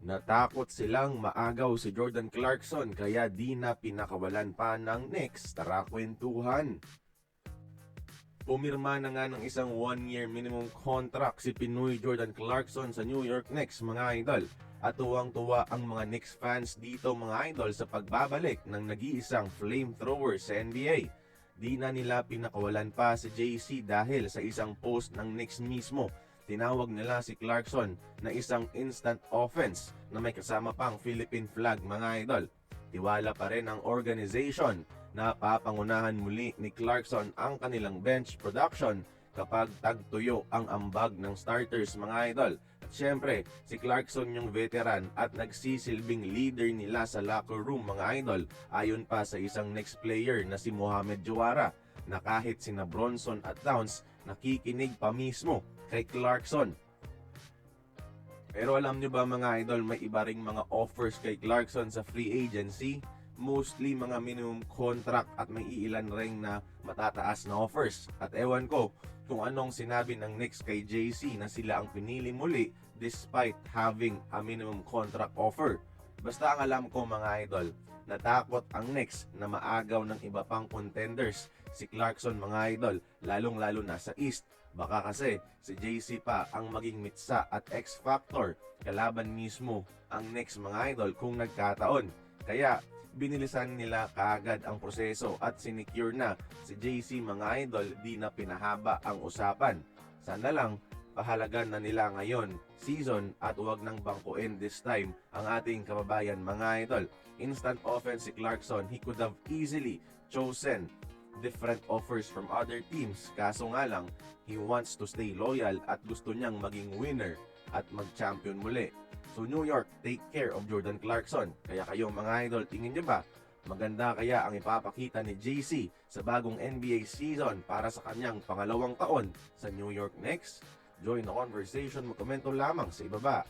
Natakot silang maagaw si Jordan Clarkson kaya di na pinakawalan pa ng Knicks. Tara kwentuhan. Pumirma na nga ng isang 1-year minimum contract si Pinoy Jordan Clarkson sa New York Knicks, mga idol. At tuwang-tuwa ang mga Knicks fans dito, mga idol, sa pagbabalik ng nag-iisang flamethrower sa NBA. Di na nila pinakawalan pa si JC dahil sa isang post ng Knicks mismo. Tinawag nila si Clarkson na isang instant offense na may kasama pang Philippine flag, mga idol. Tiwala pa rin ang organization na papangunahan muli ni Clarkson ang kanilang bench production kapag tagtuyo ang ambag ng starters, mga idol. At syempre, si Clarkson yung veteran at nagsisilbing leader nila sa locker room, mga idol, ayon pa sa isang next player na si Mohamed Jawara, na kahit sina Bronson at Towns nakikinig pa mismo kay Clarkson. Pero alam nyo ba, mga idol, may iba ring mga offers kay Clarkson sa free agency? Mostly mga minimum contract at may iilan ring na matataas na offers. At ewan ko kung anong sinabi ng Knicks kay JC na sila ang pinili muli despite having a minimum contract offer. Basta ang alam ko, mga idol, natakot ang Knicks na maagaw ng iba pang contenders si Clarkson, mga idol, lalong-lalo na sa East. Baka kasi si JC pa ang maging mitsa at X-Factor kalaban mismo ang Knicks, mga idol, kung nagkataon. Kaya binilisan nila kaagad ang proseso at sinecure na si JC, mga idol, di na pinahaba ang usapan. Sana lang pahalagan na nila ngayon season at huwag nang bangkuin this time ang ating kababayan, mga idol. Instant offense si Clarkson, he could have easily chosen different offers from other teams. Kaso nga lang, he wants to stay loyal at gusto niyang maging winner at mag-champion muli. So New York, take care of Jordan Clarkson. Kaya kayo, mga idol, tingin niyo ba maganda kaya ang ipapakita ni JC sa bagong NBA season para sa kanyang pangalawang taon sa New York Knicks? Join the conversation, magkomento lamang sa ibaba.